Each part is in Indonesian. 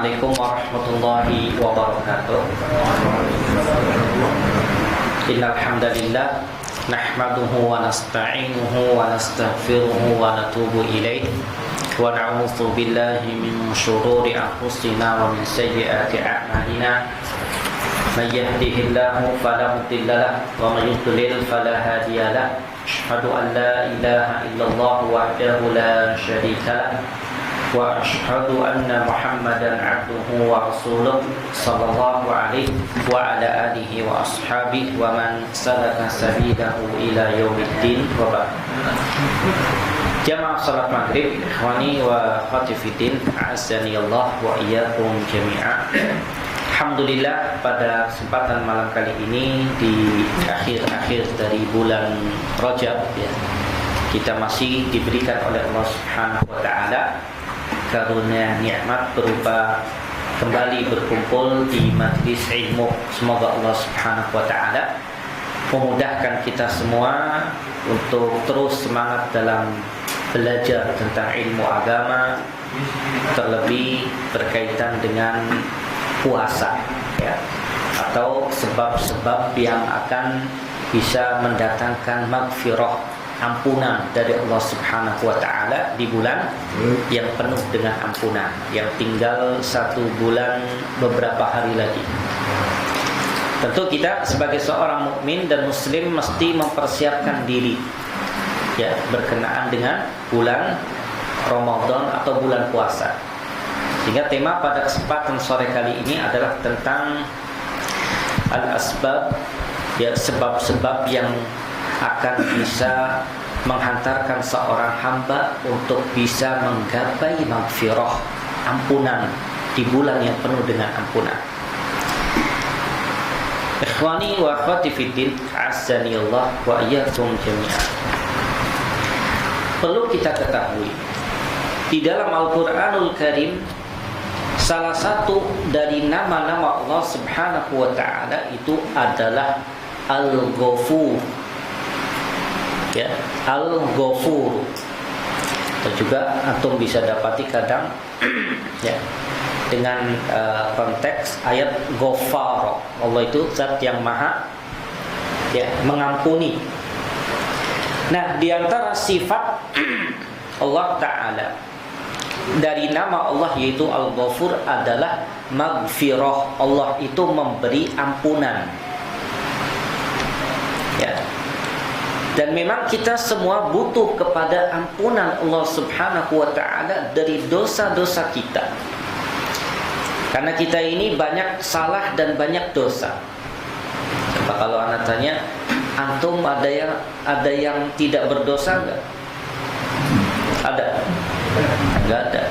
Assalamualaikum warahmatullahi wabarakatuh. Innal hamdalillah nahmaduhu wa nasta'inuhu wa nastaghfiruhu wa natubu ilaih wa na'udzu billahi min shururi anfusina wa min sayyiati a'malina. May yahdihillahu fala mudilla lahu wa may yudlil fala hadiya lahu. Asyhadu an la ilaha illallah wahdahu la syarika lahu wa asyhadu anna Muhammadan abduhu wa rasuluh sallallahu alaihi wa ala alihi wa ashabihi wa man salaka sabilahu ila yaumiddin wa ba'd. Jamaah salat maghrib, ikhwani wa akhwati fiddin, a'azzani Allah wa iyyakum jami'a. Alhamdulillah, pada kesempatan malam kali ini di akhir-akhir dari bulan Rajab ya, kita masih diberikan oleh Allah Subhanahu wa taala karunia nikmat berupa kembali berkumpul di majlis ilmu. Semoga Allah Subhanahu wa taala memudahkan kita semua untuk terus semangat dalam belajar tentang ilmu agama, terlebih berkaitan dengan puasa ya, atau sebab-sebab yang akan bisa mendatangkan maghfirah, ampunan dari Allah Subhanahu wa taala di bulan yang penuh dengan ampunan, yang tinggal 1 bulan beberapa hari lagi. Tentu kita sebagai seorang mukmin dan muslim mesti mempersiapkan diri ya, berkenaan dengan bulan Ramadan atau bulan puasa. Sehingga tema pada kesempatan sore kali ini adalah tentang al-asbab ya, sebab-sebab yang akan bisa menghantarkan seorang hamba untuk bisa menggapai maghfirah, ampunan di bulan yang penuh dengan ampunan. Ikhwani wa akhwati fiddin, a'azzani Allah wa iyyakum jami'an. Perlu kita ketahui, di dalam Al-Qur'anul Karim salah satu dari nama-nama Allah Subhanahu wa taala itu adalah Al-Ghafur. Ya, Al-Ghafur. Atau juga antum bisa dapati kadang ya, dengan konteks ayat Ghafar. Allah itu zat yang maha ya, mengampuni. Nah, di antara sifat Allah taala dari nama Allah yaitu Al-Ghafur adalah maghfirah. Allah itu memberi ampunan ya. Dan memang kita semua butuh kepada ampunan Allah Subhanahu wa taala dari dosa-dosa kita. Karena kita ini banyak salah dan banyak dosa. Coba kalau anak tanya, antum ada yang tidak berdosa enggak? Ada? Enggak ada.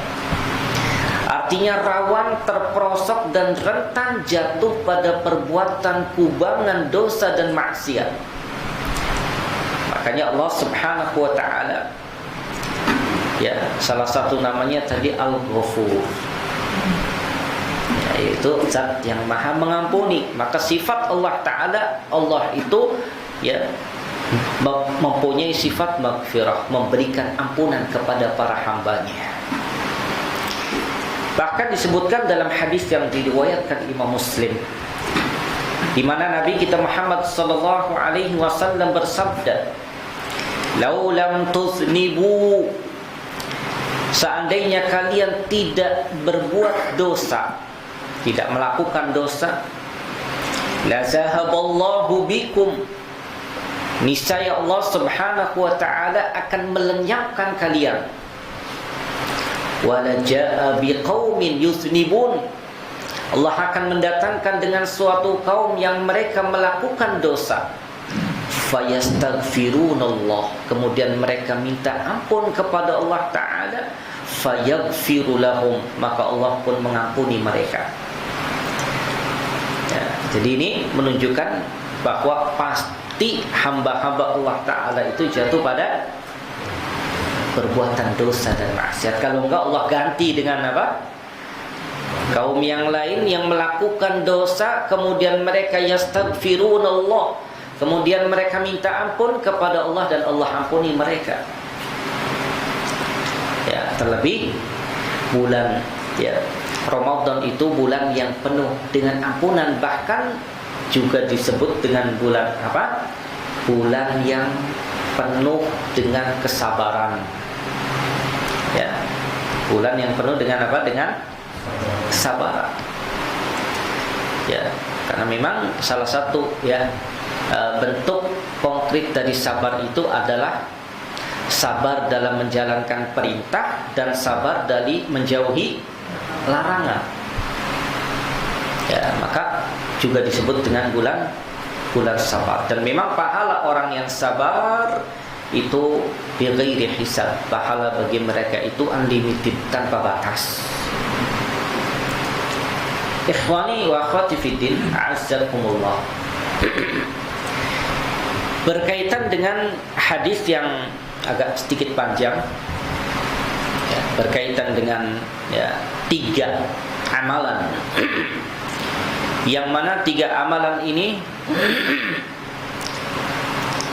Artinya rawan terperosok dan rentan jatuh pada perbuatan kubangan, dosa dan maksiat. Makanya Allah Subhanahu wa taala ya, salah satu namanya tadi Al-Ghafur, yaitu zat yang maha mengampuni. Maka sifat Allah taala, Allah itu ya mempunyai sifat maghfirah, memberikan ampunan kepada para hambanya. Bahkan disebutkan dalam hadis yang diriwayatkan Imam Muslim, di mana Nabi kita Muhammad sallallahu alaihi wasallam bersabda, "Lau lam tuznibu," seandainya kalian tidak berbuat dosa, tidak melakukan dosa, "la zahaballahu bikum," niscaya Allah Subhanahu wa taala akan melenyapkan kalian. "Wala jaa biqaumin yuznibun," Allah akan mendatangkan dengan suatu kaum yang mereka melakukan dosa. "Fayastaghfirunallah," kemudian mereka minta ampun kepada Allah taala. "Fayaghfiru lahum," maka Allah pun mengampuni mereka. Ya, jadi ini menunjukkan bahwa pasti hamba-hamba Allah taala itu jatuh pada perbuatan dosa dan maksiat. Kalau enggak, Allah ganti dengan apa? Kaum yang lain yang melakukan dosa, kemudian mereka yastaghfirunallah, kemudian mereka minta ampun kepada Allah dan Allah ampuni mereka. Ya, terlebih bulan ya Ramadan itu bulan yang penuh dengan ampunan, bahkan juga disebut dengan bulan apa? Bulan yang penuh dengan kesabaran. Ya. Bulan yang penuh dengan apa? Dengan kesabaran. Ya, karena memang salah satu ya bentuk konkret dari sabar itu adalah sabar dalam menjalankan perintah dan sabar dari menjauhi larangan. Ya, maka juga disebut dengan bulan sabar. Dan memang pahala orang yang sabar itu bighairi hisab. Pahala bagi mereka itu unlimited, tanpa batas. Ikhwani wa akhwati fiddin, a'azzakumullah. Berkaitan dengan hadis yang agak sedikit panjang, ya, berkaitan dengan ya, 3 amalan, yang mana 3 amalan ini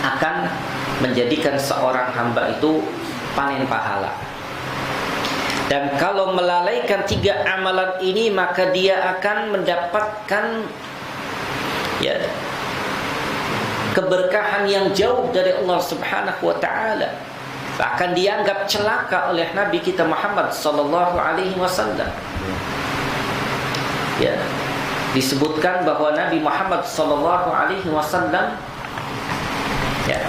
akan menjadikan seorang hamba itu panen pahala. Dan kalau melalaikan 3 amalan ini, maka dia akan mendapatkan ya, keberkahan yang jauh dari Allah Subhanahu wa taala. Akan dianggap celaka oleh Nabi kita Muhammad sallallahu alaihi wasallam. Ya. Disebutkan bahwa Nabi Muhammad sallallahu alaihi wasallam ya,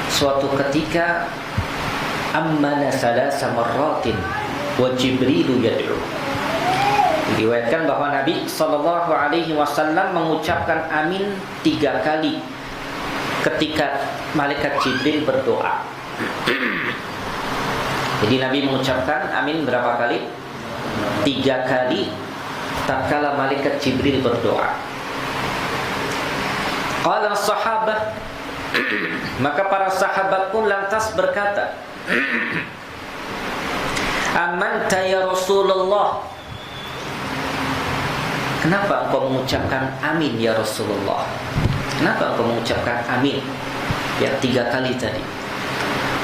suatu ketika ammana salasa marratin wa Jibril yad'u. Diriwayatkan bahwa Nabi sallallahu alaihi wasallam mengucapkan amin 3 kali ketika malaikat Jibril berdoa. Jadi Nabi mengucapkan amin berapa kali? 3 kali tatkala malaikat Jibril berdoa. Qala sahabah, maka para sahabat pun lantas berkata, amanta ya Rasulullah. Kenapa engkau mengucapkan amin ya Rasulullah? Kenapa engkau mengucapkan amin ya 3 kali tadi?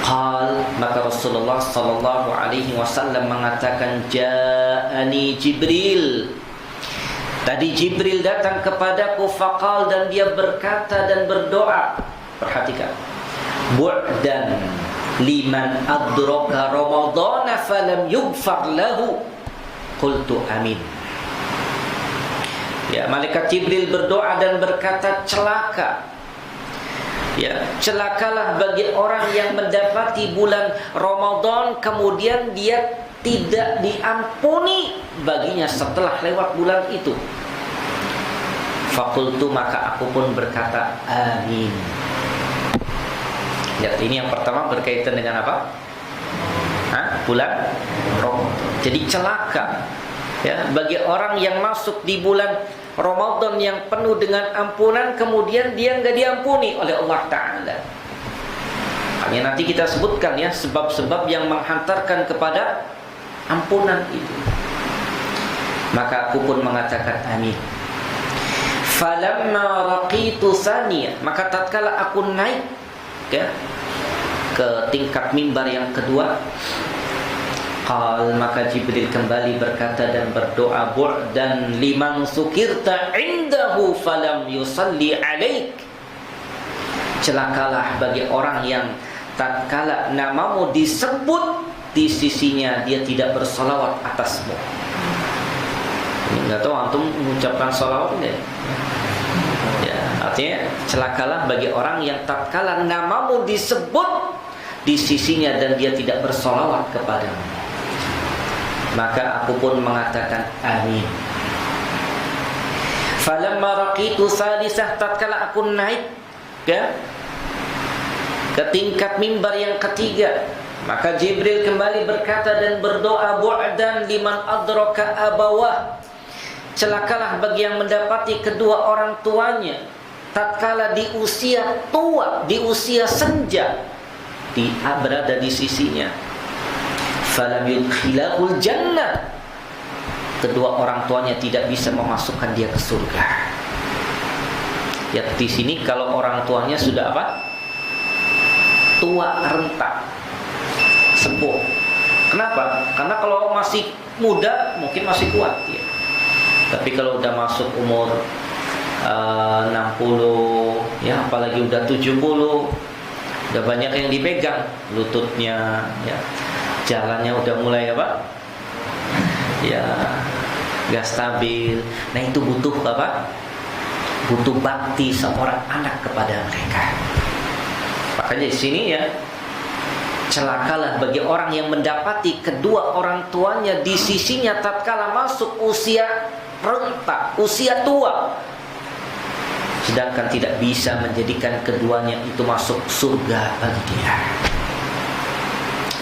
Qal, maka Rasulullah sallallahu alaihi wasallam mengatakan, ja'ani Jibril. Tadi Jibril datang kepadaku, faqal, dan dia berkata dan berdoa. Perhatikan. Bu'dan liman adraka Ramadhana falam yughfar lahu. Qultu amin. Ya, malaikat Jibril berdoa dan berkata, celaka. Ya, celakalah bagi orang yang mendapati bulan Ramadan kemudian dia tidak diampuni baginya setelah lewat bulan itu. Fakultu, maka aku pun berkata amin. Ya, ini yang pertama berkaitan dengan apa? Bulan Ramadan. Jadi celaka ya bagi orang yang masuk di bulan Ramadan yang penuh dengan ampunan, kemudian dia enggak diampuni oleh Allah Ta'ala. Hanya nanti kita sebutkan ya sebab-sebab yang menghantarkan kepada ampunan itu. Maka aku pun mengatakan amin. Falamma raqitu thaniya, maka tatkala aku naik ya, ke tingkat mimbar yang kedua, qal, maka Jibril kembali berkata dan berdoa, bu'dan liman sukirta indahu falam yusalli alaik. Celakalah bagi orang yang tatkala namamu disebut di sisinya dia tidak bersalawat atasmu. Ini enggak tahu antum mengucapkan salawat enggak? Ya, artinya celakalah bagi orang yang tatkala namamu disebut di sisinya dan dia tidak bersalawat kepadamu. Maka aku pun mengatakan amin. Falamma raqitu salisah, tatkala aku naik ya, ke tingkat mimbar yang ketiga, maka Jibril kembali berkata dan berdoa, bu'dan liman adraka abawah. Celakalah bagi yang mendapati kedua orang tuanya tatkala di usia tua, di usia senja, berada di sisinya. Falam yudkhilahul jannah. Kedua orang tuanya tidak bisa memasukkan dia ke surga. Ya, di sini kalau orang tuanya sudah apa? Tua renta, sepuh. Kenapa? Karena kalau masih muda mungkin masih kuat ya. Tapi kalau udah masuk umur 60 ya, apalagi udah 70, udah banyak yang dipegang lututnya ya. Jalannya udah mulai apa? Ya, gak stabil. Nah, itu butuh apa? Butuh bakti seorang anak kepada mereka. Makanya di sini ya, celakalah bagi orang yang mendapati kedua orang tuanya di sisinya tatkala masuk usia renta, usia tua, sedangkan tidak bisa menjadikan keduanya itu masuk surga bagi dia.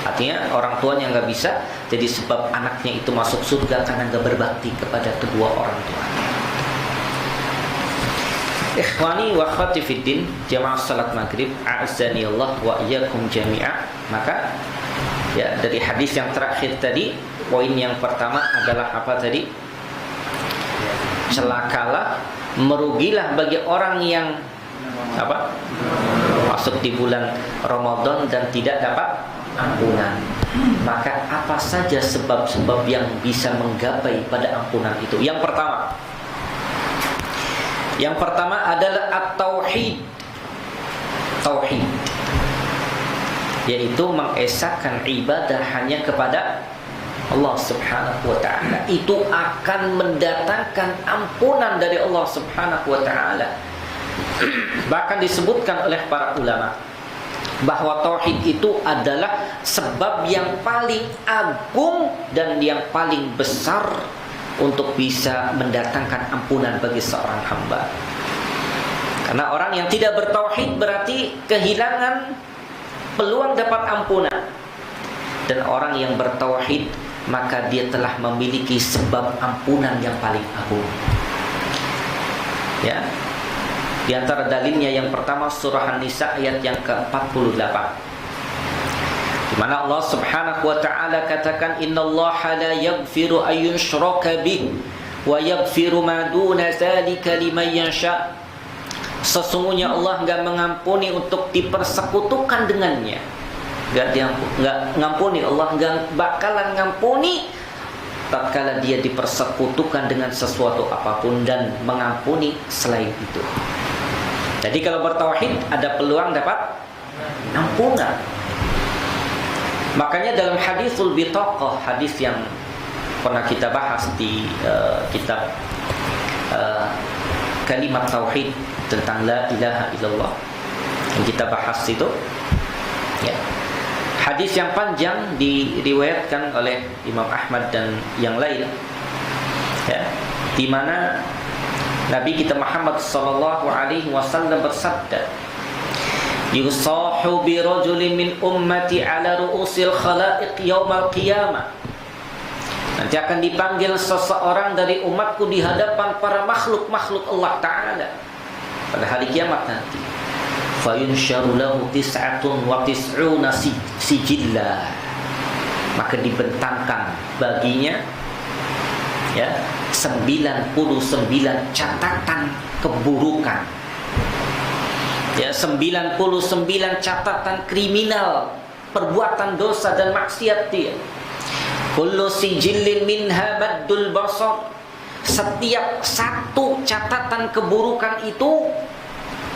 Artinya orang tuanya nggak bisa jadi sebab anaknya itu masuk surga karena nggak berbakti kepada kedua orang tuanya. Ikhwani wa akhwati fiddin, jamaah salat maghrib, a'azzani Allah wa iyyakum jami'a. Maka ya, dari hadis yang terakhir tadi, poin yang pertama adalah apa tadi? Celakalah, merugilah bagi orang yang apa? Masuk di bulan Ramadan dan tidak dapat ampunan. Maka apa saja sebab-sebab yang bisa menggapai pada ampunan itu? Yang pertama adalah at-tauhid. Tauhid, yaitu mengesahkan ibadah hanya kepada Allah Subhanahu wa ta'ala. Itu akan mendatangkan ampunan dari Allah Subhanahu wa ta'ala. Bahkan disebutkan oleh para ulama bahwa tauhid itu adalah sebab yang paling agung dan yang paling besar untuk bisa mendatangkan ampunan bagi seorang hamba. Karena orang yang tidak bertauhid berarti kehilangan peluang dapat ampunan. Dan orang yang bertauhid maka dia telah memiliki sebab ampunan yang paling agung. Ya. Di antara dalilnya yang pertama surah An-Nisa ayat yang ke-48. Di mana Allah Subhanahu wa ta'ala katakan, innallaha la yaghfiru an yushraka bih wa yaghfiru ma duna dzalika liman yasha. Sesungguhnya Allah enggak mengampuni untuk dipersekutukan dengannya. Enggak ngampuni, Allah enggak bakalan ngampuni tatkala dia dipersekutukan dengan sesuatu apapun, dan mengampuni selain itu. Jadi kalau bertauhid ada peluang dapat ampunan. Makanya dalam hadisul bitaqah, hadis yang pernah kita bahas di kitab kalimat tauhid tentang la ilaha illallah yang kita bahas itu ya, hadis yang panjang diriwayatkan oleh Imam Ahmad dan yang lain ya, di mana Nabi kita Muhammad sallallahu alaihi wasallam bersabda, yusahu bi rajulin min ummati ala ru'usil khalaiq yaumal qiyamah. Nanti akan dipanggil seseorang dari umatku di hadapan para makhluk-makhluk Allah Ta'ala pada hari kiamat nanti. Fayunsyaru lahu tis'atun wa tis'una sijillah. Maka dibentangkan baginya ya 99 catatan keburukan. Ya, 99 catatan kriminal, perbuatan dosa dan maksiat dia. Kullu sijillin minha maddul basar. Setiap satu catatan keburukan itu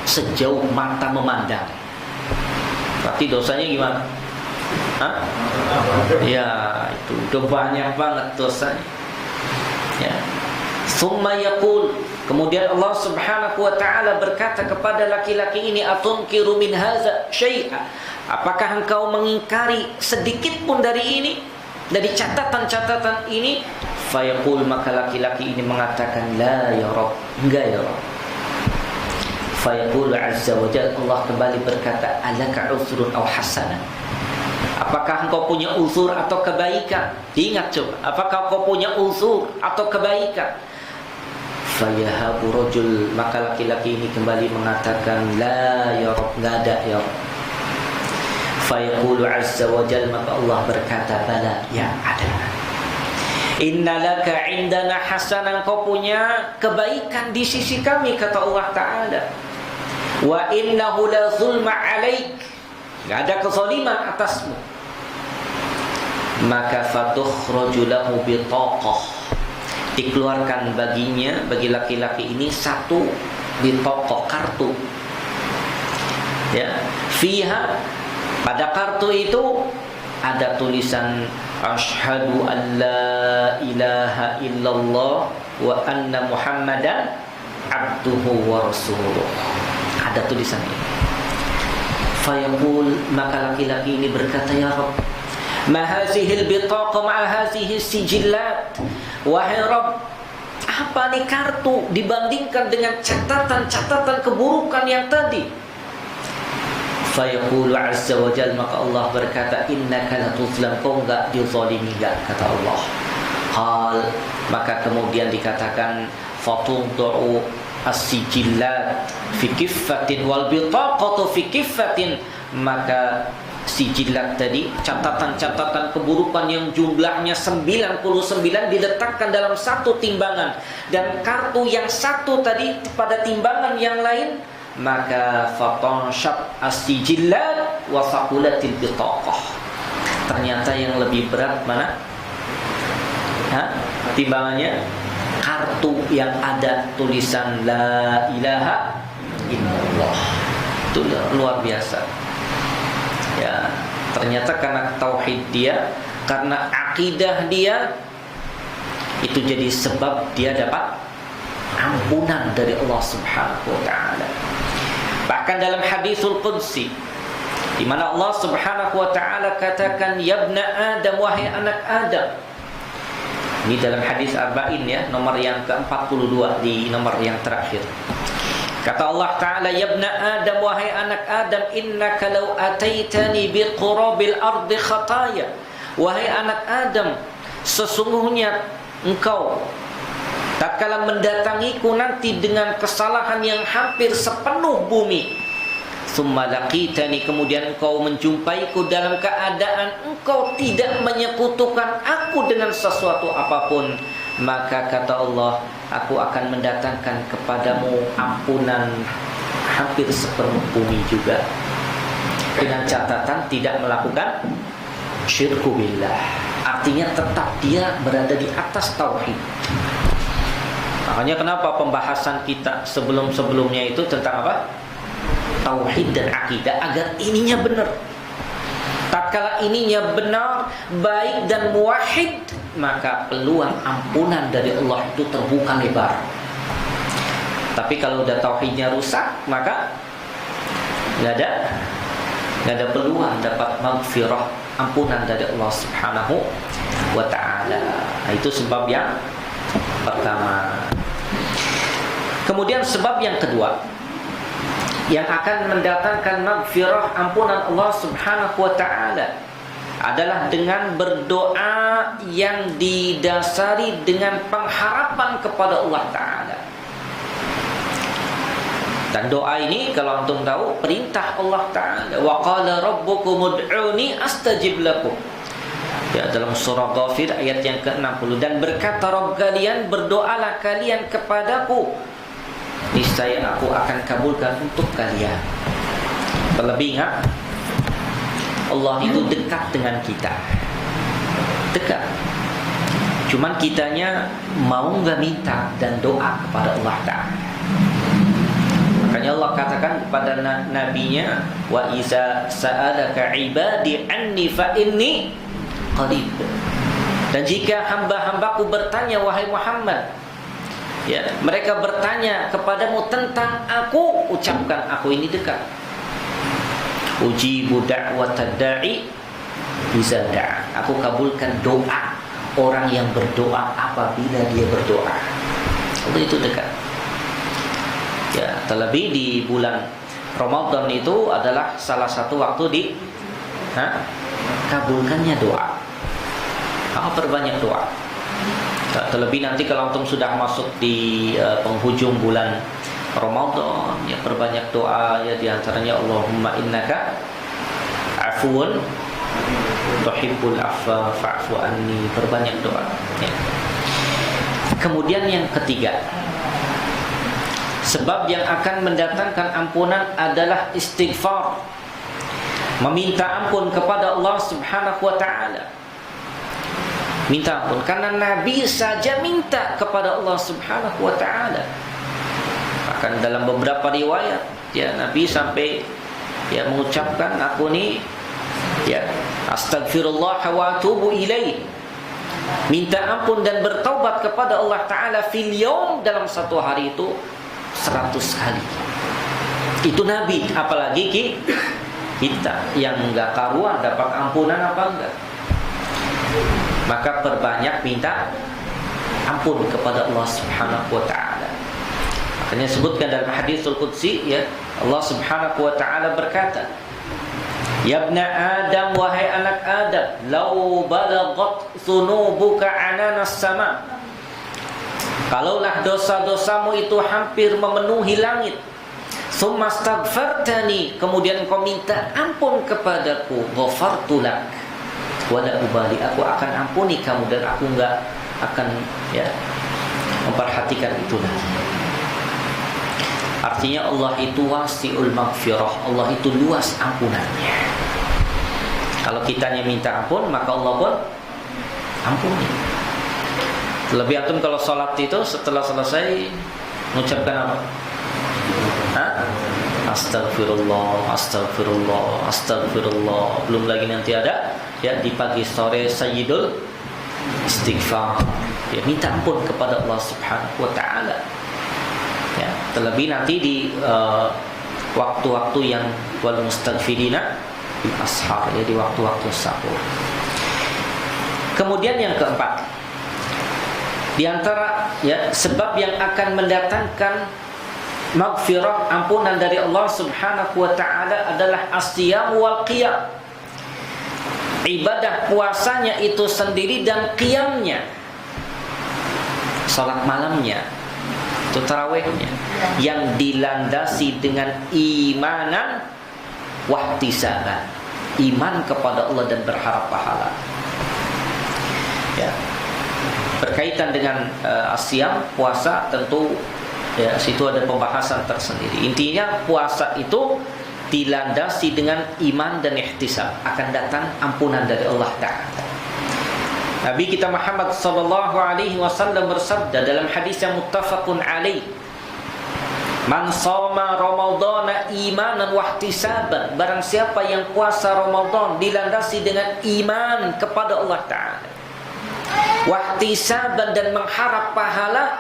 sejauh mata memandang. Berarti dosanya gimana? Hah? Ya, itu udah banyak banget dosanya. Ya. Summa yaqul, kemudian Allah Subhanahu wa ta'ala berkata kepada laki-laki ini, atunkiru min hadza syai'a, apakah engkau mengingkari sedikit pun dari ini, dari catatan-catatan ini? Fayaqul, maka laki-laki ini mengatakan, la ya Rabb, enggak ya Rabb. Fayaqul azza wa jalla, Allah kembali berkata, alaka uzrun aw hasanah, apakah engkau punya uzur atau kebaikan? Ingat coba, apakah engkau punya uzur atau kebaikan? Fayahabu rajul, maka laki-laki ini kembali mengatakan, la ya Rabb, enggak ada ya Rabb. Fayaqulu azza wa jalla, maka Allah berkata, bala, ya ada. Innalaka indana hasanah, kau punya kebaikan di sisi kami, kata Allah Ta'ala. Wa innahu la zulma alaik, enggak ada kezaliman atasmu. maka fatukhraju lahu bitaqah, dikeluarkan baginya, bagi laki-laki ini satu bitaqah, kartu. Ya, fiha, pada kartu itu ada tulisan asyhadu an la ilaha illallah wa anna muhammadan abduhu wa rasuluh. Ada tulisan ini. Fayaqul, maka laki-laki ini berkata, ya Rabb, ma hazihil bitaqa ma hazihi sijillat. Wahai Rabb, apa nih kartu dibandingkan dengan catatan-catatan keburukan yang tadi? Fayaqulu azza wa jalla, maka Allah berkata, innaka latuzlam, kau enggak dizalimi, enggak, kata Allah. Qal, maka kemudian dikatakan fatudu'u as-sijillat fi kiffatin wal bitaqatu fi kiffatin, maka sijillat tadi, catatan-catatan keburukan yang jumlahnya 99 diletakkan dalam satu timbangan, dan kartu yang satu tadi pada timbangan yang lain, maka fatanshab as-sijillat wa saqulatil bitaqah. Ternyata yang lebih berat mana? Timbangannya kartu yang ada tulisan la ilaha illallah. Itu luar biasa. Ya, ternyata karena tauhid dia, karena akidah dia, itu jadi sebab dia dapat ampunan dari Allah Subhanahu wa taala. Bahkan dalam hadisul qudsi, di mana Allah Subhanahu wa taala katakan, ya ibna Adam, wahai anak Adam. Ini dalam hadis Arba'in, ya, nomor yang ke-42, di nomor yang terakhir. Kata Allah Ta'ala, ya ibna Adam, wahai anak Adam, innaka law ataitani biqurabil ardi khataya. Wahai anak Adam, sesungguhnya engkau tatkala mendatangiku nanti dengan kesalahan yang hampir sepenuh bumi, summa laqitani, kemudian engkau menjumpaiku dalam keadaan engkau tidak menyekutukan aku dengan sesuatu apapun, maka kata Allah, aku akan mendatangkan kepadamu ampunan hampir sepenuh bumi juga, dengan catatan tidak melakukan syirku billah. Artinya tetap dia berada di atas tauhid. Makanya kenapa pembahasan kita sebelum-sebelumnya itu tentang apa? Tauhid dan akidah, agar ininya benar. Tatkala ininya benar, baik dan muwahhid, maka peluang ampunan dari Allah itu terbuka lebar. Tapi kalau udah tauhidnya rusak, maka nggak ada peluang dapat maghfirah, ampunan dari Allah Subhanahu wa ta'ala. Nah, itu sebab yang pertama. Kemudian sebab yang kedua, yang akan mendatangkan maghfirah, ampunan Allah Subhanahu wa ta'ala, adalah dengan berdoa yang didasari dengan pengharapan kepada Allah Ta'ala. Dan doa ini kalau antum tahu, perintah Allah Ta'ala, wa qala rabbukum ud'uni astajib lakum, ya, dalam surah Ghafir ayat yang ke-60. Dan berkata Rabb kalian, berdoalah kalian kepadaku, niscaya aku akan kabulkan untuk kalian. Terlebih ingat, Allah itu dekat dengan kita, dekat. Cuman kitanya mau nggak minta dan doa kepada Allah Ta'ala. Makanya Allah katakan kepada nabinya, wa iza sa'alaka ibadi anni fa inni qarib. Dan jika hamba-hambaku bertanya, wahai Muhammad, ya, mereka bertanya kepadamu tentang aku, ucapkan aku ini dekat. Ujibu da'watad da'i iza da'a. Aku kabulkan doa orang yang berdoa apabila dia berdoa. Itu dekat. Ya, terlebih di bulan Ramadan itu adalah salah satu waktu kabulkannya doa. Perbanyak doa. Terlebih nanti kalau antum sudah masuk di penghujung bulan Ramadan, ya, perbanyak doa, ya, diantaranya Allahumma innaka afuun tuhibbul afwa fa'fu anni. Perbanyak doa, ya. Kemudian yang ketiga, sebab yang akan mendatangkan ampunan adalah istighfar, meminta ampun kepada Allah Subhanahu wa ta'ala. minta ampun karena Nabi saja minta kepada Allah Subhanahu wa taala. Bahkan dalam beberapa riwayat ya Nabi sampai ya mengucapkan, aku ni ya astagfirullah wa atubu ilaih, minta ampun dan bertaubat kepada Allah taala fil yaum, dalam satu hari itu 100 kali. Itu Nabi, apalagi kita yang enggak karuan dapat ampunan apa enggak. Maka perbanyak minta ampun kepada Allah Subhanahu wa taala. Makanya sebutkan dalam hadisul qudsi ya, Allah Subhanahu wa taala berkata, "Ya ibna Adam, wahai anak Adam, law balaghat dzunubuka ananas sama." Kalaulah dosa-dosamu itu hampir memenuhi langit, summa astaghfartani, kemudian kau minta ampun kepadaku, ghafartu lak wala ubali, aku akan ampuni kamu dan aku enggak akan ya memperhatikan itu lagi. Artinya Allah itu wasi'ul maghfirah, Allah itu luas ampunannya. Kalau kitanya minta ampun, maka Allah pun ampuni. Lebih antum kalau sholat itu setelah selesai mengucapkan apa? Astagfirullah, astagfirullah, astagfirullah. Belum lagi nanti ada ya di pagi sore sayyidul istighfar. Ya, minta ampun kepada Allah Subhanahu wa taala. Ya, terlebih nanti di waktu-waktu yang wal mustaghfirina bil ashar, ya, di waktu-waktu sahur. Kemudian yang keempat, di antara ya sebab yang akan mendatangkan maghfirah, ampunan dari Allah Subhanahu wa taala adalah as-siyam wal qiyam. Ibadah puasanya itu sendiri dan qiyamnya, salat malamnya, itu tarawihnya, yang dilandasi dengan imanan wahtisaban, iman kepada Allah dan berharap pahala. Ya. Berkaitan dengan asyam, puasa, tentu ya situ ada pembahasan tersendiri. Intinya puasa itu dilandasi dengan iman dan ihtisab, akan datang ampunan dari Allah Ta'ala. Nabi kita Muhammad sallallahu alaihi wasallam bersabda dalam hadis yang muttafaqun alaih, "Man shoma Ramadhana imanan wa ihtisaban," barang siapa yang puasa Ramadan dilandasi dengan iman kepada Allah Ta'ala, wahtisaban dan mengharap pahala,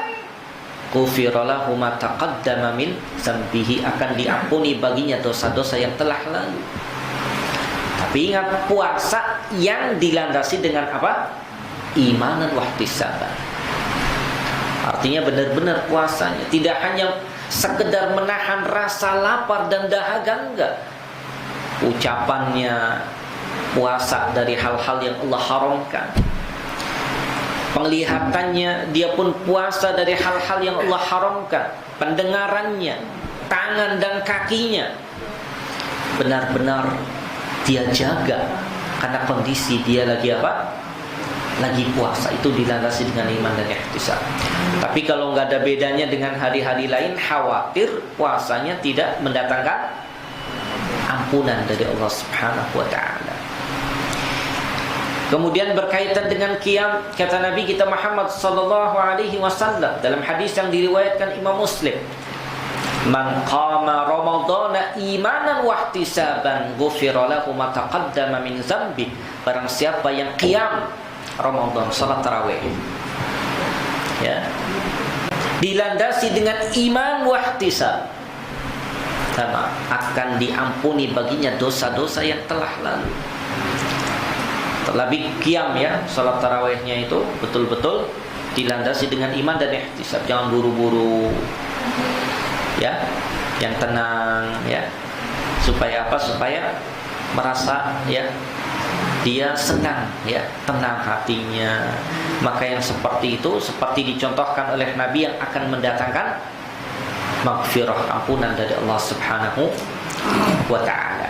ghufira lahu ma taqaddama min dzambihi, akan diampuni baginya dosa-dosa yang telah lalu. Tapi ingat, puasa yang dilandasi dengan apa? Imanan wahtisaban. Artinya benar-benar puasanya tidak hanya sekedar menahan rasa lapar dan dahaga, enggak. Ucapannya puasa dari hal-hal yang Allah haramkan. Penglihatannya dia pun puasa dari hal-hal yang Allah haramkan. Pendengarannya, tangan dan kakinya benar-benar dia jaga, karena kondisi dia lagi apa? Lagi puasa. Itu dilandasi dengan iman dan ihtisab. Tapi kalau nggak ada bedanya dengan hari-hari lain, khawatir puasanya tidak mendatangkan ampunan dari Allah Subhanahu wa ta'ala. Kemudian berkaitan dengan qiyam, kata Nabi kita Muhammad sallallahu alaihi wasallam dalam hadis yang diriwayatkan Imam Muslim, "Man qama Ramadhana imanan wa ihtisaban, ghufira lahu ma taqaddama min dzambi." Barang siapa yang qiyam Ramadan, salat tarawih, ya, dilandasi dengan iman wa ihtisab, sama akan diampuni baginya dosa-dosa yang telah lalu. Terlebih qiyam, ya, salat tarawihnya itu betul-betul dilandasi dengan iman dan ihtisab. Jangan buru-buru, ya, yang tenang, ya. Supaya apa? Supaya merasa, ya, dia senang, ya, tenang hatinya. Maka yang seperti itu, seperti dicontohkan oleh Nabi, yang akan mendatangkan maghfirah, ampunan dari Allah Subhanahu wa ta'ala.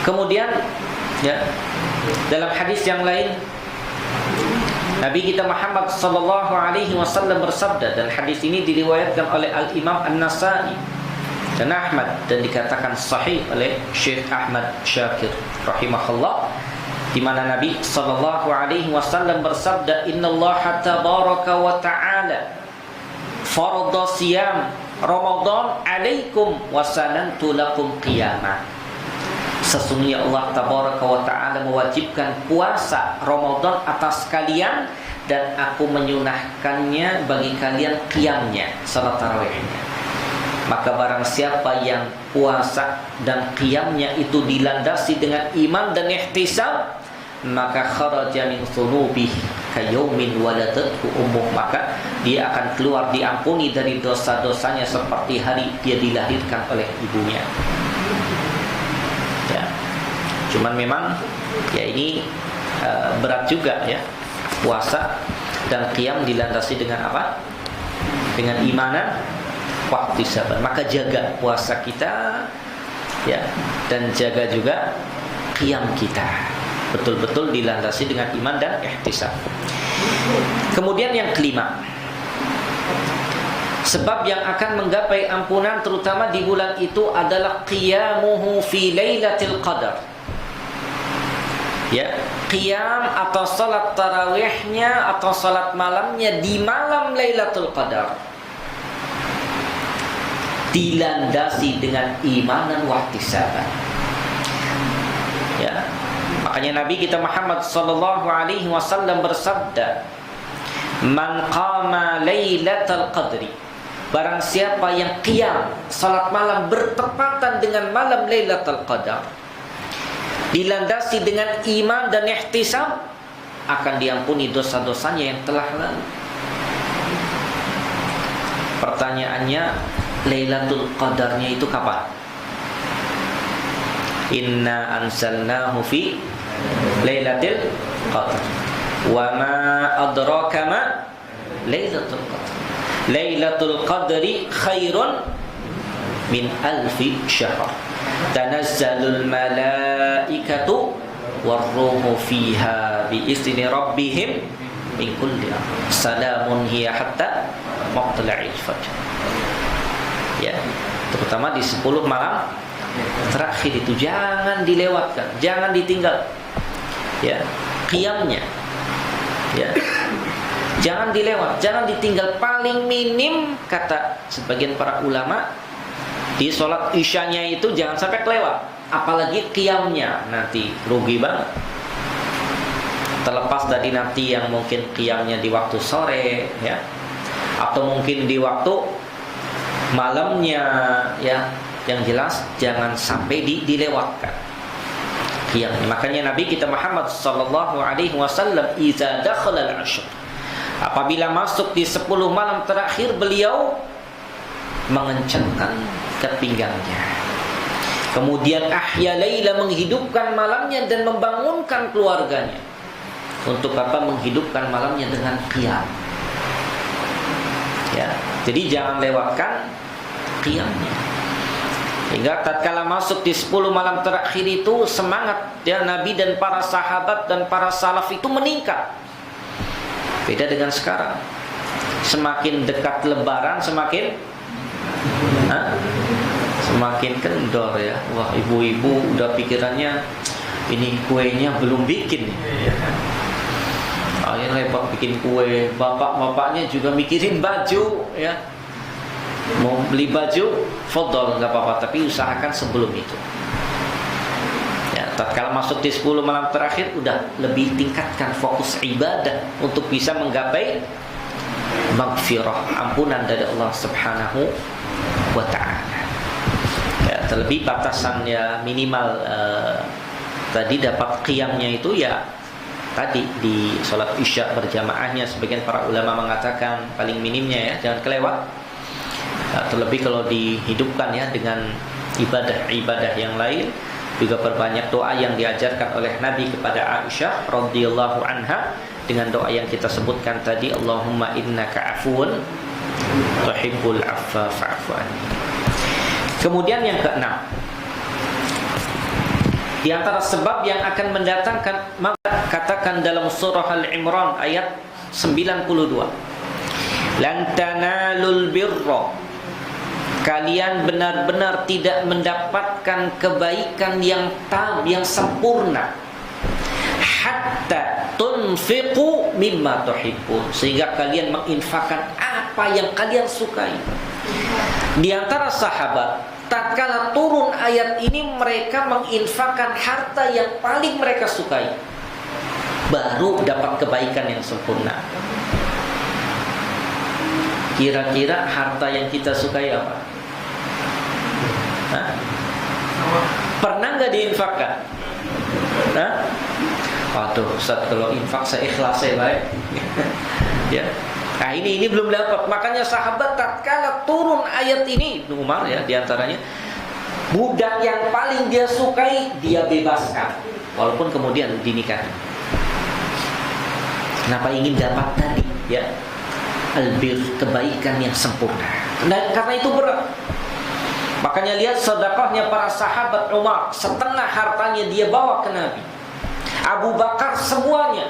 Kemudian, ya, dalam hadis yang lain, Nabi kita Muhammad sallallahu alaihi wasallam bersabda, dan hadis ini diriwayatkan oleh Al-Imam An-Nasa'i dan Ahmad, dan dikatakan sahih oleh Syekh Ahmad Syakir rahimahullah. di mana Nabi sallallahu alaihi wasallam bersabda, "Innallaha tabaraka wa ta'ala farada siyam Ramadan alaikum wa sanantu lakum qiyamah." Sesungguhnya Allah tabaraka wa ta'ala mewajibkan puasa Ramadan atas kalian, dan aku menyunahkannya bagi kalian qiyamnya, salat tarawihnya. Maka barang siapa yang puasa dan qiyamnya itu dilandasi dengan iman dan ihtisab, maka kharaja min dhunubihi kayaumin waladathu ummuh, maka dia akan keluar diampuni dari dosa-dosanya seperti hari dia dilahirkan oleh ibunya. Ya. Cuman memang ya ini berat juga ya, puasa dan qiyam dilandasi dengan apa? Dengan imanan waktu sabar. Maka jaga puasa kita ya, dan jaga juga qiyam kita betul-betul dilandasi dengan iman dan ihtisab. Kemudian yang kelima, sebab yang akan menggapai ampunan terutama di bulan itu adalah qiyamuhu fi lailatul qadar. Ya, qiyam atau salat tarawihnya atau salat malamnya di malam Lailatul Qadar, dilandasi dengan iman dan ihtisaban. Ya, makanya Nabi kita Muhammad sallallahu alaihi wasallam bersabda, "Man qama Lailatul Qadri," barang siapa yang qiyam salat malam bertepatan dengan malam Lailatul Qadar, dilandasi dengan iman dan ihtisab, akan diampuni dosa-dosanya yang telah lalu. Pertanyaannya, Lailatul Qadarnya itu kapan? Inna anzalnahu fi Lailatul Qadar. Wa ma adraka ma Lailatul Qadar. Lailatul Qadri khairun min alfi syahr. Tanazzalul malaikatu warruhu fiha biizni rabbihim min kulli amr. Salamun hiya hatta matla'il fajr. Ya, terutama di 10 malam terakhir itu jangan dilewatkan, jangan ditinggal. Ya, qiyamnya. Ya. Jangan dilewat, jangan ditinggal. Paling minim kata sebagian para ulama, di sholat isyanya itu jangan sampai kelewat, apalagi qiyamnya, nanti rugi banget. Terlepas dari nanti yang mungkin qiyamnya di waktu sore ya, atau mungkin di waktu malamnya ya, yang jelas jangan sampai dilewatkan qiyamnya. Makanya Nabi kita Muhammad sallallahu alaihi wasallam idza dakhala al-ashr, apabila masuk di 10 malam terakhir, beliau mengencangkan kepinggangnya. Kemudian ahya laila, menghidupkan malamnya dan membangunkan keluarganya. Untuk apa menghidupkan malamnya? Dengan qiyam. Ya, jadi jangan lewatkan qiyamnya. Hingga tatkala masuk di 10 malam terakhir itu, semangat ya Nabi dan para sahabat dan para salaf itu meningkat. Beda dengan sekarang. Semakin dekat lebaran semakin kendor ya. Wah, ibu-ibu udah pikirannya ini kuenya belum bikin. Akhirnya repot bikin kue. Bapak-bapaknya juga mikirin baju ya. Mau beli baju, fadhol, enggak apa-apa, tapi usahakan sebelum itu. Ya, tatkala masuk di 10 malam terakhir, udah lebih tingkatkan fokus ibadah untuk bisa menggapai maghfirah, ampunan dari Allah Subhanahu wa ta'ala. Ya, terlebih batasannya minimal tadi dapat qiyamnya itu ya tadi di sholat isya berjamaahnya, sebagian para ulama mengatakan paling minimnya ya, jangan kelewat. Terlebih kalau dihidupkan ya dengan ibadah-ibadah yang lain, juga perbanyak doa yang diajarkan oleh Nabi kepada Aisyah radhiyallahu anha, dengan doa yang kita sebutkan tadi, Allahumma innaka afuwun tuhibbul afwa fa'fu anni. Kemudian yang keenam, di antara sebab yang akan mendatangkan, maka katakan dalam surah Al-Imran ayat 92, lan tanalul birra, kalian benar-benar tidak mendapatkan kebaikan yang tam, yang sempurna, hatta tunfiqu mimma tuhibbun, sehingga kalian menginfakkan apa yang kalian sukai. Di antara sahabat, tatkala turun ayat ini, mereka menginfakkan harta yang paling mereka sukai, baru dapat kebaikan yang sempurna. Kira-kira harta yang kita sukai apa? Hah? Pernah nggak diinfakkan? Hah? Waduh, Ustaz, kalau infak saya ikhlas saya baik. Ya. Nah ini belum dapat. Makanya sahabat tatkala turun ayat ini, Ibnu Umar ya diantaranya, budak yang paling dia sukai dia bebaskan, walaupun kemudian dinikahi. Kenapa ingin dapat tadi? Ya, albir, kebaikan yang sempurna. Dan karena itu berat. Makanya lihat sedekahnya para sahabat. Umar setengah hartanya dia bawa ke Nabi. Abu Bakar semuanya.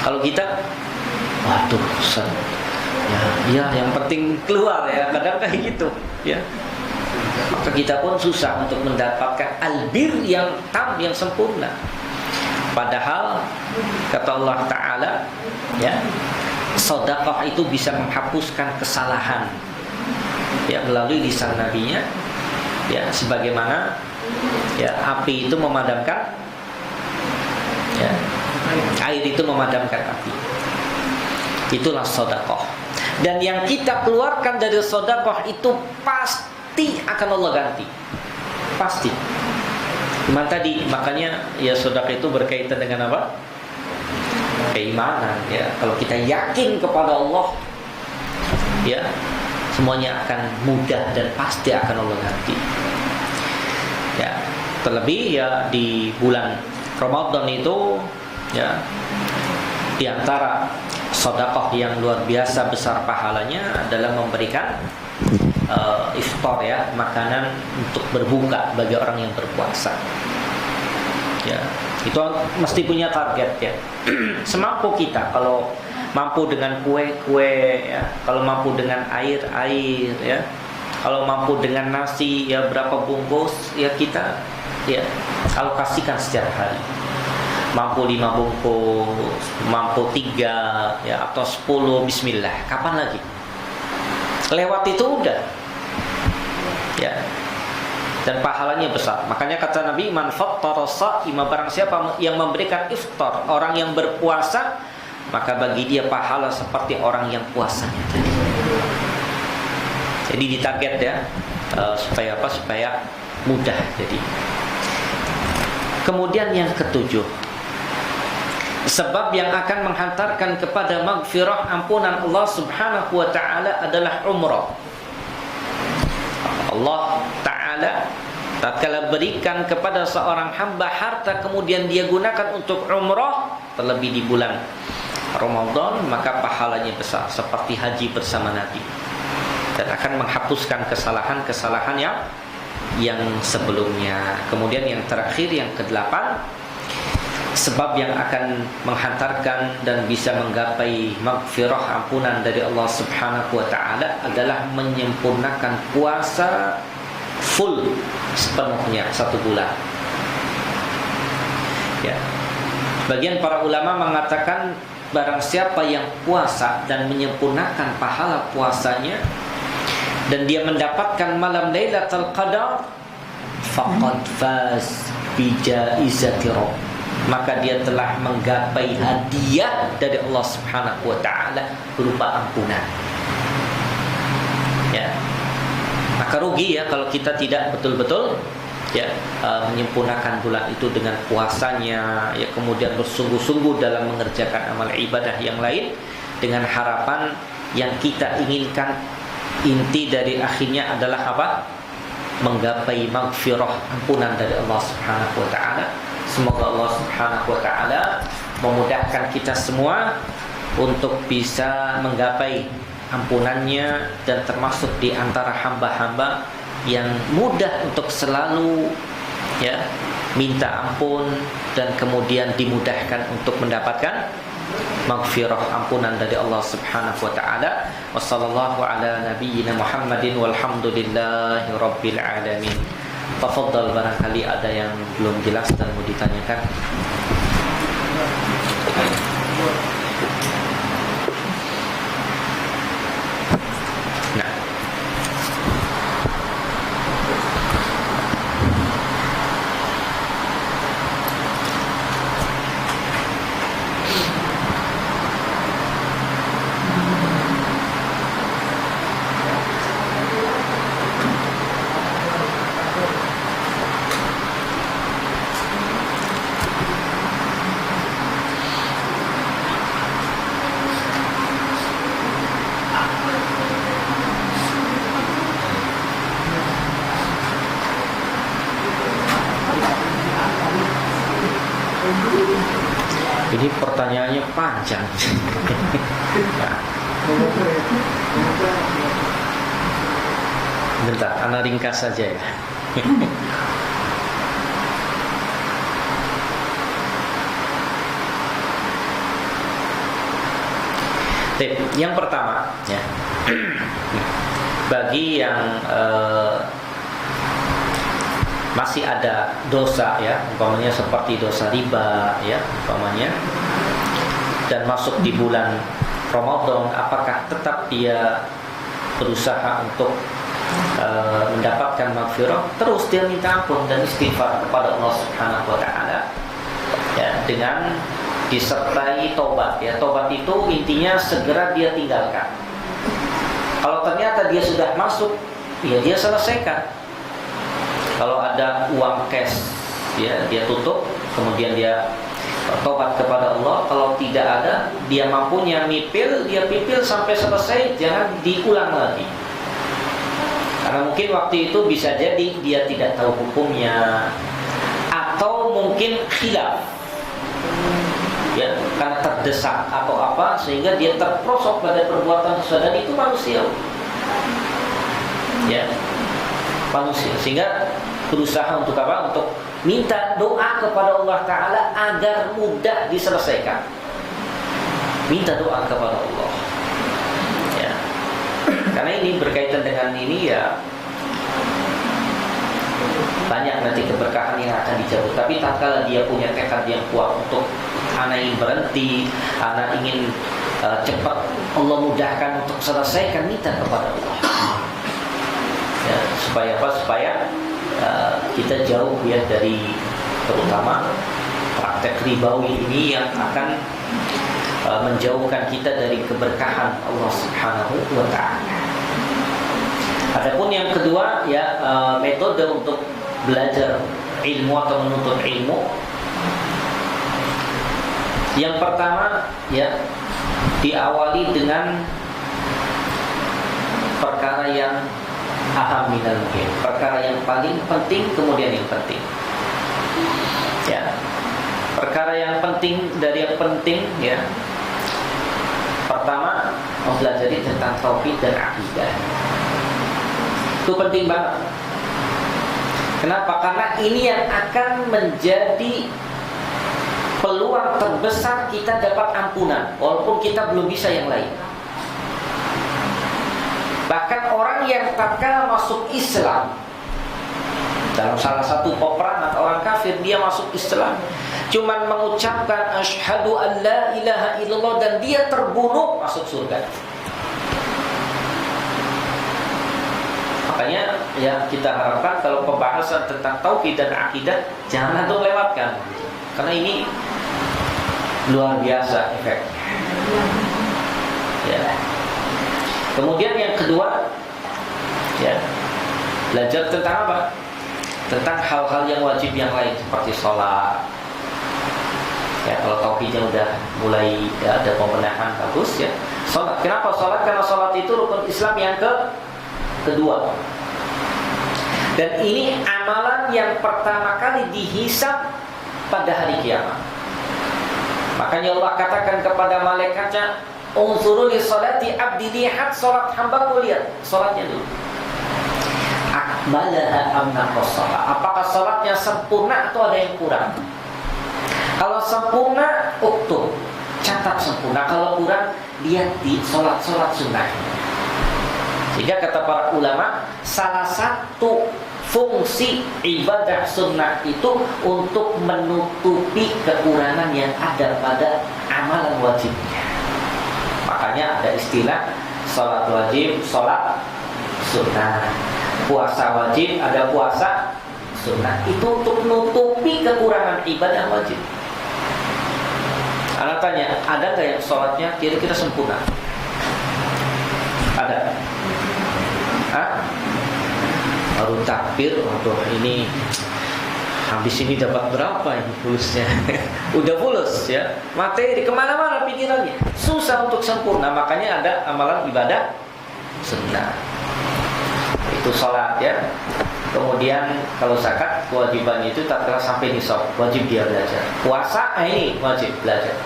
Kalau kita, waduh, ya yang penting keluar ya, kadang kayak gitu ya. Maka kita pun susah untuk mendapatkan albir yang tam, yang sempurna. Padahal kata Allah Ta'ala ya, sedekah itu bisa menghapuskan kesalahan ya, melalui lisan nabinya ya, sebagaimana ya api itu memadamkan ya, air itu memadamkan api. Itulah sedekah. Dan yang kita keluarkan dari sedekah itu pasti akan Allah ganti. Pasti. Cuman tadi makanya ya sedekah itu berkaitan dengan apa? Keimanan ya. Kalau kita yakin kepada Allah ya, semuanya akan mudah dan pasti akan Allah ganti. Ya, terlebih ya di bulan Ramadan itu ya, di antara sedekah yang luar biasa besar pahalanya adalah memberikan iftar ya, makanan untuk berbuka bagi orang yang berpuasa. Ya, itu mesti punya target ya. Semampu kita, kalau mampu dengan kue ya, kalau mampu dengan air ya, kalau mampu dengan nasi ya berapa bungkus ya, kita ya alokasikan setiap hari. Mampu 5 bungkus, mampu 3 ya, atau 10, bismillah. Kapan lagi? Lewat itu udah ya, dan pahalanya besar. Makanya kata Nabi, man fattara sha'ima, barang siapa yang memberikan iftar orang yang berpuasa, maka bagi dia pahala seperti orang yang puasanya tadi. Jadi ditarget ya, supaya apa? Supaya mudah. Jadi kemudian yang ketujuh, sebab yang akan menghantarkan kepada maghfirah, ampunan Allah Subhanahu wa ta'ala adalah umrah. Allah Ta'ala tatkala berikan kepada seorang hamba harta, kemudian dia gunakan untuk umrah, terlebih di bulan Ramadan, maka pahalanya besar seperti haji bersama Nabi, dan akan menghapuskan kesalahan-kesalahan yang sebelumnya. Kemudian yang terakhir, yang ke-8, sebab yang akan menghantarkan dan bisa menggapai maghfirah, ampunan dari Allah Subhanahu wa ta'ala adalah menyempurnakan puasa full sepenuhnya 1 bulan ya. Bagian para ulama mengatakan, barang siapa yang puasa dan menyempurnakan pahala puasanya, dan dia mendapatkan malam Lailatul Qadar, faqad faz bi jaizati rabb, maka dia telah menggapai hadiah dari Allah Subhanahu wa ta'ala berupa ampunan ya. Maka rugi ya kalau kita tidak betul-betul ya menyempurnakan bulan itu dengan puasanya ya, kemudian bersungguh-sungguh dalam mengerjakan amal ibadah yang lain dengan harapan yang kita inginkan. Inti dari akhirnya adalah apa? Menggapai maghfirah, ampunan dari Allah Subhanahu wa ta'ala. Semoga Allah Subhanahu wa ta'ala memudahkan kita semua untuk bisa menggapai ampunannya, dan termasuk di antara hamba-hamba yang mudah untuk selalu ya minta ampun, dan kemudian dimudahkan untuk mendapatkan maghfirah, ampunan dari Allah Subhanahu wa ta'ala. Wassallallahu ala nabiyyina Muhammadin walhamdulillahi rabbil alamin. Tafadhal, barangkali ada yang belum jelas dan mau ditanyakan. Nah, ini pertanyaannya panjang. Bentar, ana ringkas saja ya. Yang pertama, ya, bagi yang masih ada dosa, ya, umpamanya seperti dosa riba, ya, umpamanya, dan masuk di bulan Ramadan, apakah tetap dia berusaha untuk mendapatkan maghfirah? Terus dia minta ampun dan istighfar kepada Allah Subhanahu wa taala, ya, dengan disertai tobat, ya. Tobat itu intinya segera dia tinggalkan. Kalau ternyata dia sudah masuk, ya dia selesaikan. Kalau ada uang cash, ya, dia tutup, kemudian dia tobat kepada Allah. Kalau tidak ada, dia mampunya mipil, dia pipil sampai selesai, jangan diulang lagi. Karena mungkin waktu itu bisa jadi dia tidak tahu hukumnya, atau mungkin khilaf, ya, karena terdesak atau apa, sehingga dia terprosok pada perbuatan dosa, dan itu manusia, ya, manusia, sehingga berusaha untuk apa? Untuk minta doa kepada Allah Ta'ala agar mudah diselesaikan. Minta doa kepada Allah, ya. Karena ini berkaitan dengan ini, ya, banyak nanti keberkahan yang akan dicabut. Tapi tak kala dia punya tekad yang kuat untuk anak ingin berhenti, anak ingin cepat Allah mudahkan untuk selesaikan, minta kepada Allah, ya, supaya apa? Supaya kita jauh, ya, dari terutama praktek ribawi ini yang akan menjauhkan kita dari keberkahan Allah Subhanahu wa ta'ala. Adapun yang kedua, ya, metode untuk belajar ilmu atau menuntut ilmu. Yang pertama, ya, diawali dengan perkara yang aham minal muhim, perkara yang paling penting, kemudian yang penting, ya. Perkara yang penting dari yang penting, ya. Pertama, mempelajari tentang tauhid dan akidah. Itu penting banget. Kenapa? Karena ini yang akan menjadi peluang terbesar kita dapat ampunan, walaupun kita belum bisa yang lain. Bahkan orang yang tatkala masuk Islam, dalam salah satu peperangan orang kafir, dia masuk Islam, cuman mengucapkan asyhadu an la ilaha illallah, dan dia terbunuh, masuk surga. Makanya, ya, kita harapkan kalau pembahasan tentang tauhid dan akidah jangan antum lewatkan, karena ini luar biasa efeknya, ya. Kemudian yang kedua, ya, belajar tentang apa? Tentang hal-hal yang wajib yang lain seperti sholat. Ya, kalau tauhidnya udah mulai, ya, ada pembenahan, bagus, ya. Sholat. Kenapa sholat? Karena sholat itu rukun Islam yang kedua. Dan ini amalan yang pertama kali dihisab pada hari kiamat. Makanya Allah katakan kepada malaikatnya, unzuru li salati abdi, lihat salat hambaku, lihat salatnya dulu. Akmalaha am naqasaha, apakah salatnya sempurna atau ada yang kurang? Kalau sempurna, uktub, catat sempurna. Kalau kurang, lihat di salat-salat sunnah. Sehingga kata para ulama, salah satu Fungsi ibadah sunnah itu untuk menutupi kekurangan yang ada pada amalan wajibnya. Makanya ada istilah sholat wajib, sholat sunnah. Puasa wajib, ada puasa sunnah. Itu untuk menutupi kekurangan ibadah wajib. Anak tanya, ada nggak yang sholatnya kira-kira sempurna? Ada? Hah? Baru takbir, waduh ini habis ini dapat berapa ini fulusnya? Udah fulus ya, materi kemana-mana pikirannya, susah untuk sempurna. Makanya ada amalan ibadah sunnah. Itu sholat ya. Kemudian kalau zakat kewajibannya itu tak kala sampai nisab, wajib dia belajar. Puasa ini wajib belajar.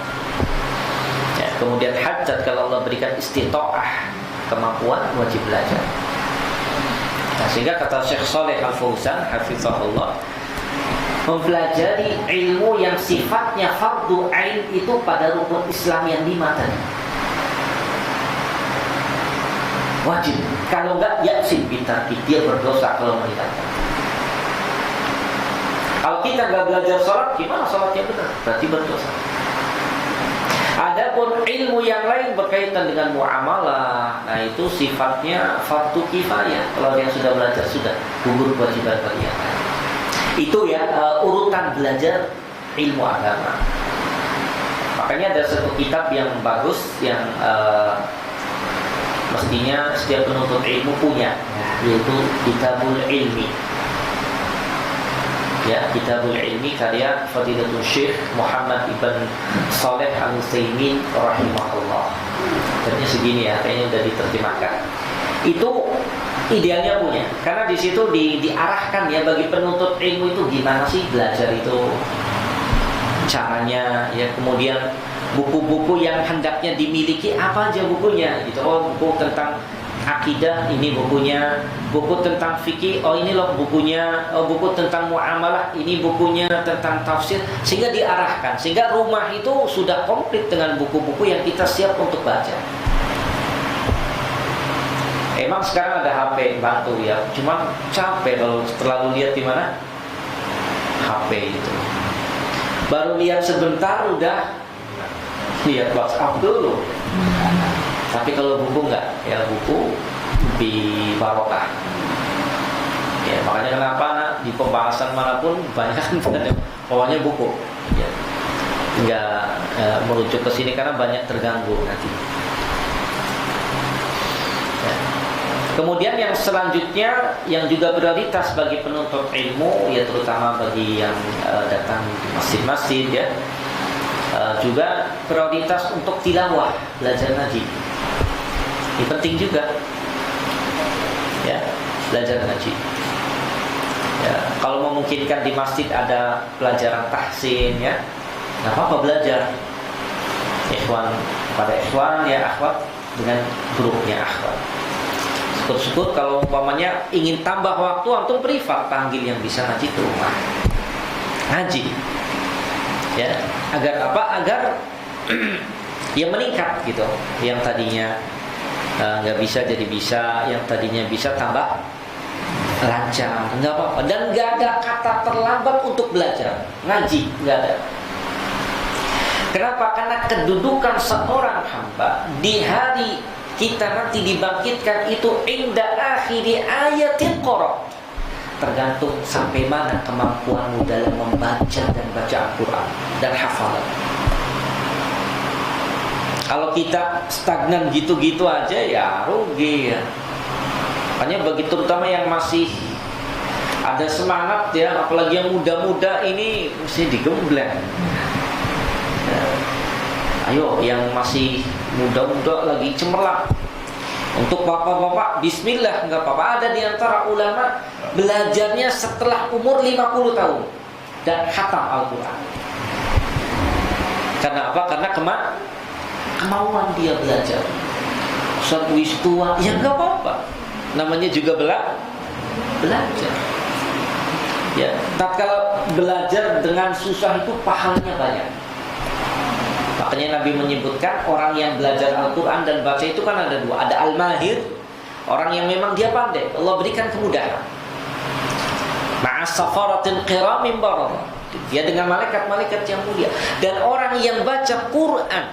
Ya, kemudian hajat kalau Allah berikan istita'ah, kemampuan, wajib belajar. Nah, sehingga kata Syekh Shalih Al-Fauzan hafizahullah, mempelajari ilmu yang sifatnya fardu ain itu pada rukun Islam yang 5 tadi. Wajib. Kalau enggak yaksin bitarki, dia berdosa kalau meninggalkan. Kalau kita enggak belajar sholat, gimana sholatnya benar? Berarti berdosa. Adapun ilmu yang lain berkaitan dengan muamalah, nah itu sifatnya fardu kifayah. Kalau yang sudah belajar sudah gugur kewajiban kalian. Itu ya urutan belajar ilmu agama. Makanya ada satu kitab yang bagus yang mestinya setiap penuntut ilmu punya, yaitu Kitabul Ilmi. Ya, Kitabul Ilmi karya Fadilatul Syekh Muhammad Ibn Shalih Al-Utsaimin rahimahullah. Ternyata segini ya, kayaknya udah diterjemahkan. Itu idealnya punya, karena di situ diarahkan ya bagi penuntut ilmu itu gimana sih belajar itu caranya ya, kemudian buku-buku yang hendaknya dimiliki apa aja bukunya gitu. Oh, buku tentang akidah ini bukunya, buku tentang fikih, oh ini loh bukunya, oh buku tentang muamalah ini bukunya, tentang tafsir, sehingga diarahkan, sehingga rumah itu sudah komplit dengan buku-buku yang kita siap untuk baca. Emang sekarang ada HP bantu ya, cuma capek kalau terlalu lihat di mana HP itu. Baru lihat sebentar udah lihat WhatsApp dulu. Tapi kalau buku enggak, ya buku di barokah. Ya makanya kenapa di pembahasan manapun banyak pokoknya buku. Ya, enggak merujuk ke sini karena banyak terganggu nanti. Ya. Kemudian yang selanjutnya yang juga prioritas bagi penuntut ilmu, ya terutama bagi yang datang di masjid-masjid ya, juga prioritas untuk tilawah, belajar ngaji. Ini penting juga ya, belajar ngaji ya. Kalau memungkinkan di masjid ada pelajaran tahsin ya, nggak apa-apa belajar. Ikhwan pada ikhwan ya, akhwat dengan grupnya akhwat. Syukur-syukur kalau umpamanya ingin tambah waktu, antum privat panggil yang bisa ngaji ke rumah, ngaji ya, agar apa? Agar yang meningkat gitu. Yang tadinya nggak bisa jadi bisa, yang tadinya bisa tambah lancar, nggak apa-apa. Dan nggak ada kata terlambat untuk belajar ngaji, nggak ada. Kenapa? Karena kedudukan seorang hamba di hari kita nanti dibangkitkan itu inda akhiri ayatin qara, tergantung sampai mana kemampuanmu dalam membaca dan baca Al-Quran dan hafalan. Kalau kita stagnan gitu-gitu aja ya rugi ya. Makanya bagi terutama yang masih ada semangat ya, apalagi yang muda-muda ini mesti digembleng ya. Ayo yang masih muda-muda lagi cemerlang, untuk bapak-bapak bismillah, nggak apa-apa. Ada di antara ulama belajarnya setelah umur 50 tahun dan khatam Al-Quran. Karena apa? Karena kemauan dia belajar. Ustaz wis tua, ya nggak apa-apa. Namanya juga belajar. Ya, tatkala belajar dengan susah itu pahalanya banyak. Makanya Nabi menyebutkan orang yang belajar Al-Quran dan baca itu kan ada dua. Ada al-mahir, orang yang memang dia pandai, Allah berikan kemudahan. Ma'as safaratil kiramim bararah. Dia dengan malaikat-malaikat yang mulia. Dan orang yang baca Quran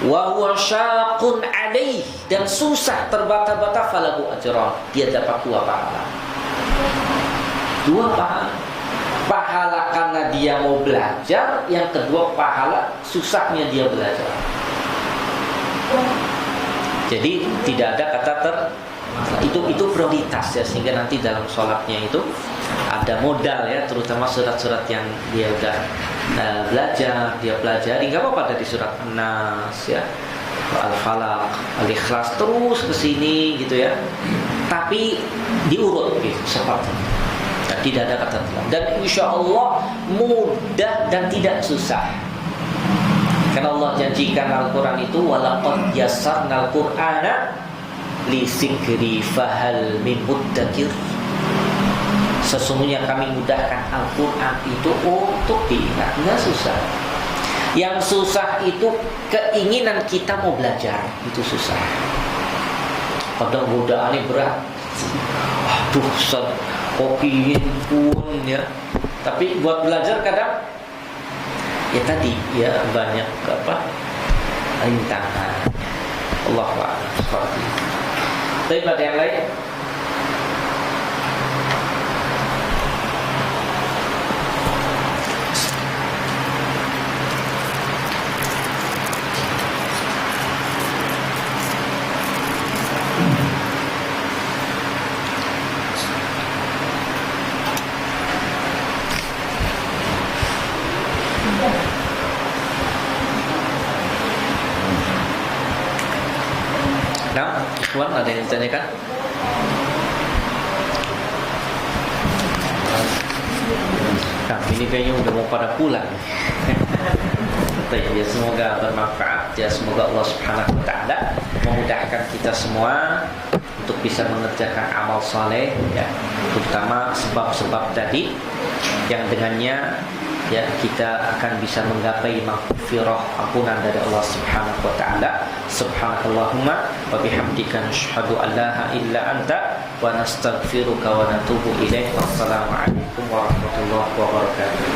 wa huwa syaqun alaih, dan susah terbata-bata, falahu ajran, dia dapat 2 pahala. 2 pahala. Pahala karena dia mau belajar, yang kedua pahala susahnya dia belajar. Jadi tidak ada kata itu prioritas ya, sehingga nanti dalam sholatnya itu ada modal ya, terutama surat-surat yang dia udah belajar, dia pelajari, nggak apa-apa dari surat An-Nas ya, Al-Falaq, Al-Ikhlas, terus ke sini gitu ya. Tapi diurut gitu seperti tidak ada kata terlambat, dan insya Allah mudah dan tidak susah. Karena Allah janjikan Al-Quran itu walaqad yassarnal Qur'ana lidzikri fahal min muddakir. Sesungguhnya kami mudahkan Al-Quran itu untuk diingat, nggak susah. Yang susah itu keinginan kita mau belajar, itu susah. Kadang godaannya berat. Aduh, kopi pun ya. Tapi buat belajar kadang ya tadi ya banyak rintangan. Allahu a'lam seperti itu. Tapi pada yang lain Ikhwan, ada yang ditanyakan? Nah, ini kayaknya udah mau pada pulang. Ya, semoga bermanfaat ya, semoga Allah Subhanahu wa taala memudahkan kita semua untuk bisa mengerjakan amal saleh ya, terutama sebab-sebab tadi yang dengannya ya kita akan bisa menggapai maghfirah, ampunan dari Allah Subhanahu wa taala. Subhanakallahumma wa bihamdika nasyhadu an la ilaha illa anta wa nastaghfiruka wa natubu ilaik. Wassalamu alaikum warahmatullahi wabarakatuh.